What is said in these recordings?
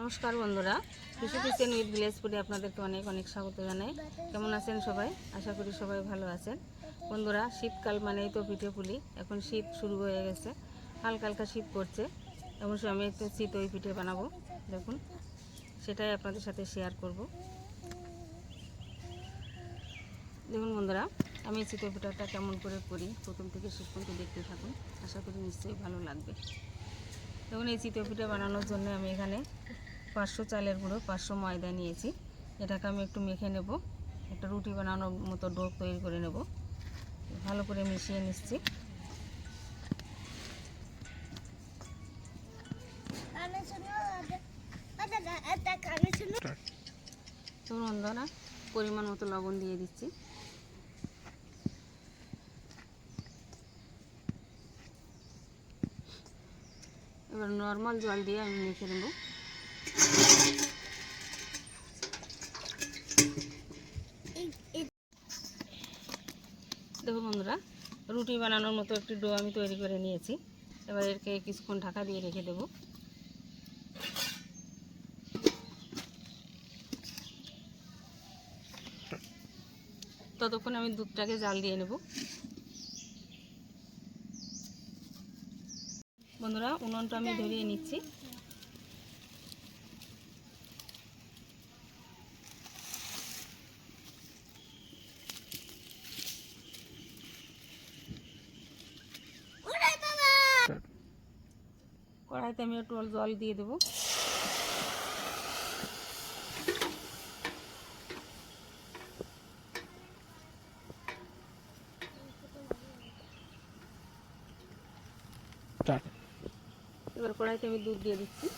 নমস্কার বন্ধুরা, কৃষি কিচেন উইথ ভিলেজ ফুডে আপনাদেরকে অনেক অনেক স্বাগত জানাই। কেমন আছেন সবাই? আশা করি সবাই ভালো আছেন। বন্ধুরা, শীতকাল মানেই তো পিঠে পুলি। এখন শীত শুরু হয়ে গেছে, হালকা হালকা শীত পড়ছে। এমন সময় আমি একটা চিতই পিঠে বানাবো, দেখুন সেটাই আপনাদের সাথে শেয়ার করব। দেখুন বন্ধুরা, আমি চিতই পিঠাটা কেমন করে করি প্রথম থেকে শেষ পর্যন্ত দেখতে থাকুন, আশা করি নিশ্চয়ই ভালো লাগবে। দেখুন, এই চিতই পিঠা বানানোর জন্য আমি এখানে 500 চালের গুঁড়ো, 500 ময়দা নিয়েছি। এটাকে আমি একটু মেখে নেব, একটা রুটি বানানোর মতো ডো তৈরি করে নেব। ভালো করে মিশিয়ে নিচ্ছি। তো বন্ধুরা, পরিমাণ মতো লবণ দিয়ে দিচ্ছি। এবার নর্মাল জল দিয়ে আমি মেখে নেব। দেখো বন্ধুরা, রুটি বানানোর মতো একটি ডো আমি তৈরি করে নিয়েছি। এবার এরকে কিছুক্ষণ ঢাকা দিয়ে রেখে দেব। ততক্ষণ আমি দুধটাকে জাল দিয়ে নেব। বন্ধুরা, উনুনটা আমি ধরিয়ে নিচ্ছি। কড়াইতে আমি একটু জল দিয়ে দেবো। এবার কড়াইতে আমি দুধ দিয়ে দিচ্ছি।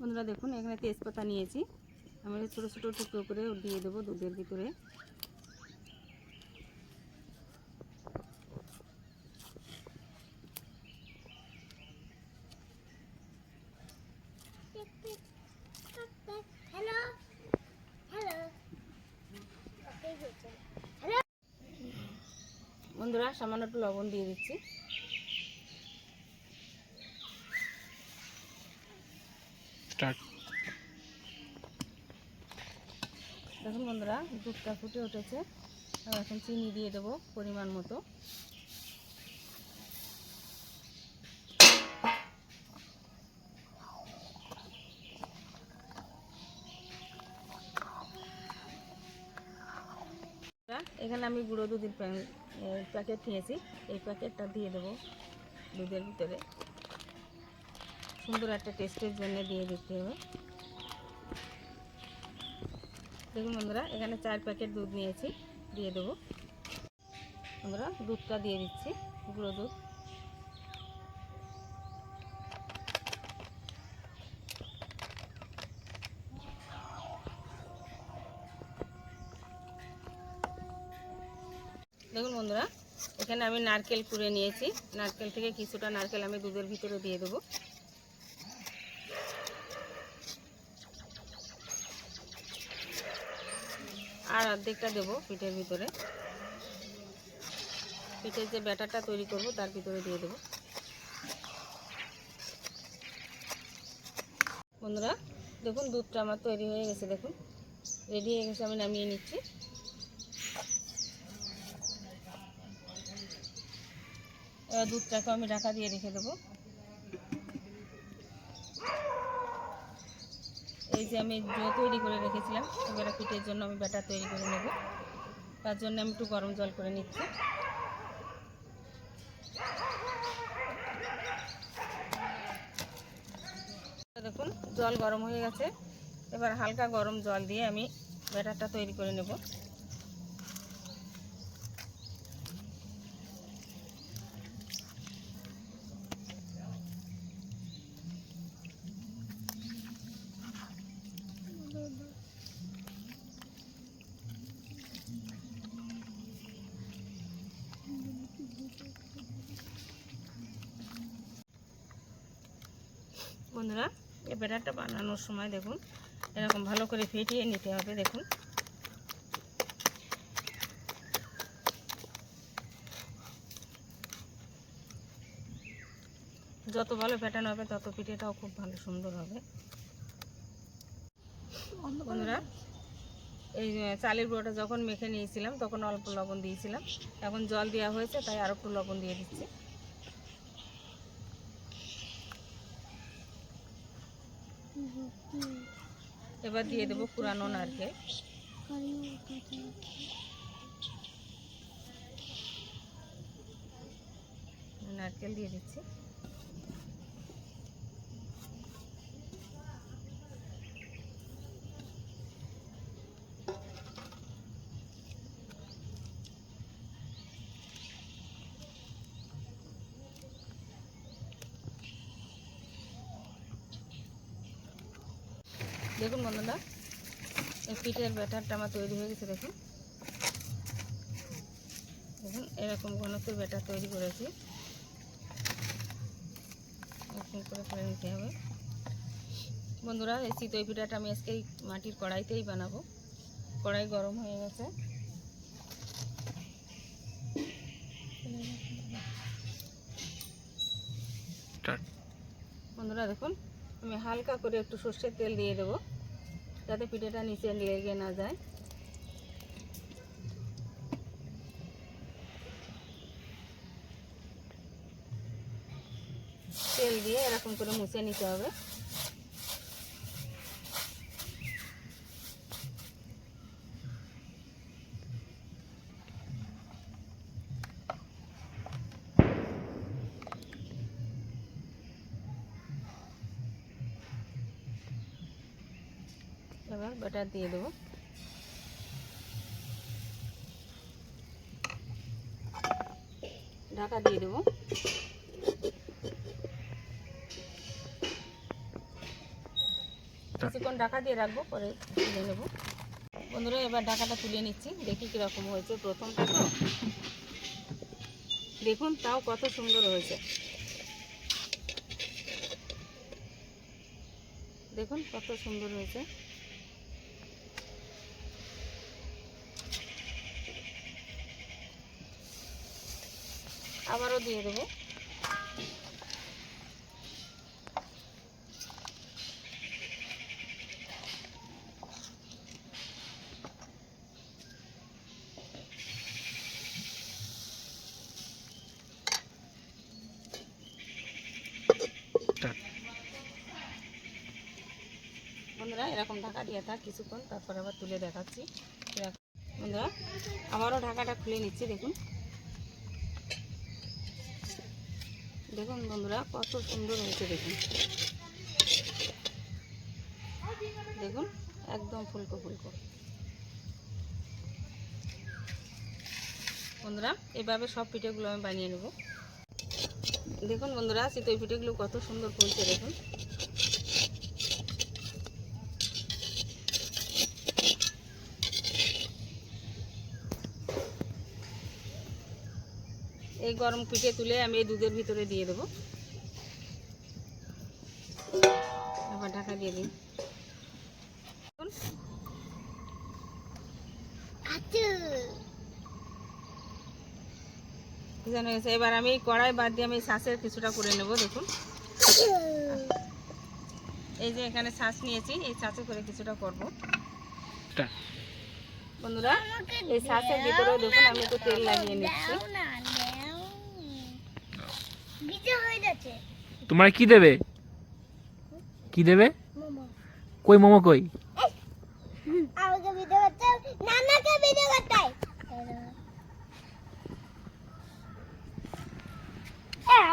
বন্ধুরা দেখুন, এখানে তেজপাতা নিয়েছি, আমি ছোটো ছোটো টুকরো করে দিয়ে দেবো দুধের ভিতরে। বন্ধুরা, সামান্য একটু লবণ দিয়ে দিচ্ছি। দেখুন বন্ধুরা, দুধটা ফুটে উঠেছে। এখন চিনি দিয়ে দেবো পরিমাণ মতো। এখানে আমি গুঁড়ো দুধের প্যাকেট নিয়েছি, এই প্যাকেটটা দিয়ে দেবো দুধের ভিতরে। সুন্দর একটা টেস্টের জন্য দিয়ে দিতে হবে। দেখুন বন্ধুরা, এখানে 4 প্যাকেট দুধ নিয়েছি, দিয়ে দেবো। বন্ধুরা, দুধটা দিয়ে দিচ্ছি, গুঁড়ো দুধ। দেখুন বন্ধুরা, এখানে আমি নারকেল কুড়ে নিয়েছি। নারকেল থেকে কিছুটা নারকেল আমি দুধের ভিতরে দিয়ে দেবো। আর অর্ধেকটা দেবো পিঠের ভিতরে। পিঠের যে ব্যাটারটা তৈরি করব তার ভিতরে দিয়ে দেবো। বন্ধুরা দেখুন, দুধটা আমার তৈরি হয়ে গেছে, দেখুন রেডি হয়ে গেছে। আমি নামিয়ে নিচ্ছি। এবার দুধটাকে আমি ঢাকা দিয়ে রেখে দেবো। এই যে আমি তৈরি করে রেখেছিলাম, এবারে পিঠের জন্য আমি ব্যাটার তৈরি করে নেব। তার জন্য আমি একটু গরম জল করে নিচ্ছি। দেখুন, জল গরম হয়ে গেছে। এবার হালকা গরম জল দিয়ে আমি ব্যাটারটা তৈরি করে নেব। বন্ধুরা এই ব্যাটারটা বানানোর সময় দেখুন এরকম ভালো করে ফেটিয়ে নিতে হবে। দেখুন যত ভালো ফেটানো হবে তত পিঠেটাও খুব ভালো সুন্দর হবে। বন্ধুরা এই চালের গুঁড়োটা যখন মেখে নিয়েছিলাম তখন অল্প লবণ দিয়েছিলাম, এখন জল দেওয়া হয়েছে তাই আর একটু লবণ দিয়ে দিচ্ছি। এবার দিয়ে দেবো পুরানো নারকেল। নারকেল দিয়ে দিচ্ছি। দেখুন বন্ধুরা এই পিঠের ব্যাটারটা আমার তৈরি হয়ে গেছে। দেখুন দেখুন এরকম ঘনত্বের ব্যাটার তৈরি করেছি। এরকম করে করে নিতে হবে। বন্ধুরা এই চিতই পিঠাটা আমি আজকে মাটির কড়াইতেই বানাবো। কড়াই গরম হয়ে গেছে। বন্ধুরা দেখুন আমি হালকা করে একটু সর্ষের তেল দিয়ে দেবো যাতে পিঠাটা নিচে লেগে না যায়। তেল দিয়ে এরকম করে মুছে নিতে হবে। এবার ব্যাটার দিয়ে দেবো। ঢাকা দিয়ে দেবো। কিছুক্ষণ ঢাকা দিয়ে রাখবো, পরে তুলে নেব। বন্ধুরা এবার ঢাকাটা তুলে নিচ্ছি, দেখি কীরকম হয়েছে। প্রথমটা তো দেখুন, তাও কত সুন্দর হয়েছে। দেখুন কত সুন্দর হয়েছে। আবারও দিয়ে দেবো। বন্ধুরা এরকম ঢাকা দিয়ে থাক কিছুক্ষণ, তারপর আবার তুলে দেখাচ্ছি। বন্ধুরা আবারও ঢাকাটা খুলে নিচ্ছি। দেখুন দেখুন বন্ধুরা কত সুন্দর হয়েছে। দেখুন দেখুন একদম ফুলকো ফুলকো। বন্ধুরা এভাবে সব পিঠেগুলো আমি বানিয়ে নেব। দেখুন বন্ধুরা চিতই পিঠেগুলো কত সুন্দর ফুলছে। দেখুন এই গরম পিঠে তুলে আমি এই দুধের ভিতরে দিয়ে দেবো। আবার ঢাকা দিয়ে দিই। এবার আমি কড়াই বাদ দিয়ে আমি ছাঁচের কিছুটা করে নেব। দেখুন এই যে এখানে ছাঁচ নিয়েছি, এই ছাঁচে করে কিছুটা করব। বন্ধুরা এই ছাঁচের ভিতরেও দেখুন আমি একটু তেল লাগিয়ে নিচ্ছি। তোমার কি দেবে? কি দেবে? কই মোমো কই? আমাকে ভিডিও করতে, নানাকে ভিডিও করতে।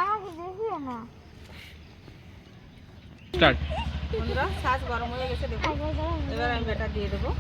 আমাকে দেখিও না। স্টার্ট। বন্ধুরা ছাঁচ গরম হয়ে গেছে। দেখুন এবার আমি ব্যাটার দিয়ে দেবো।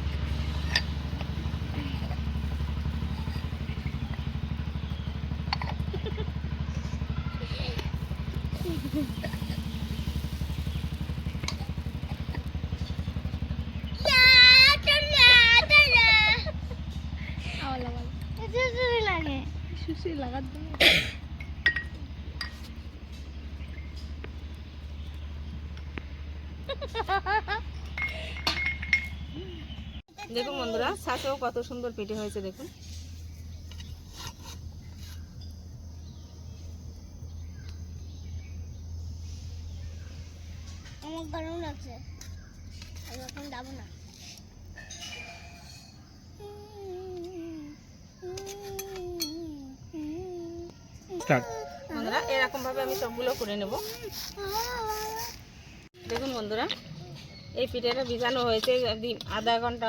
দেখুন বন্ধুরা, ছাঁচেও কত সুন্দর পিঠে হয়েছে দেখুন। আমার গরম লাগছে, আমি এখন যাবো না। স্টার্ট। বন্ধুরা এরকম ভাবে আমি সবগুলো করে নেব। দেখুন বন্ধুরা, এই পিঠেটা ভিজানো হয়েছে আধা ঘন্টা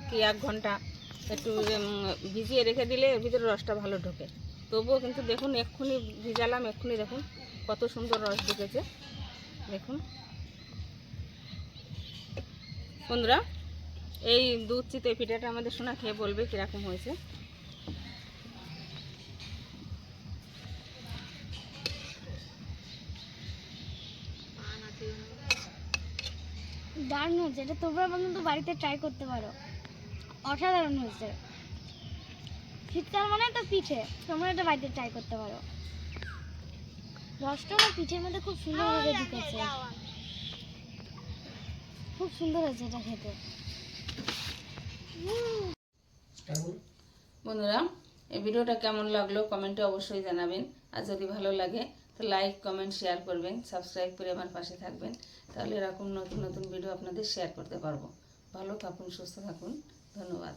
কি 1 ঘন্টা একটু ভিজিয়ে রেখে দিলে এর ভিতরে রসটা ভালো ঢোকে। তবুও কিন্তু দেখুন এক্ষুনি ভিজালাম, এক্ষুনি দেখুন কত সুন্দর রস ঢুকেছে দেখুন। বন্ধুরা এই দুধ চিতই পিঠাটা আমাদের সোনা খেয়ে বলবে কীরকম হয়েছে। দারুণ হয়েছে, এটা তোমরা পর্যন্ত বাড়িতে ট্রাই করতে পারো, অসাধারণ হয়েছে। শীতকাল মানে তো পিঠে, তোমরা এটা বাড়িতে ট্রাই করতে পারো। রসটা আমার পিঠের মধ্যে খুব সুন্দরভাবে ঢুকেছে, খুব সুন্দর হয়েছে এটা খেতে। বন্ধুরা এই ভিডিওটা কেমন লাগলো কমেন্টে অবশ্যই জানাবেন। আর যদি ভালো লাগে তো লাইক কমেন্ট শেয়ার করবেন, সাবস্ক্রাইব করে আমার পাশে থাকবেন। তাহলে এরকম নতুন নতুন ভিডিও আপনাদের শেয়ার করতে পারবো। ভালো থাকুন, সুস্থ থাকুন, ধন্যবাদ।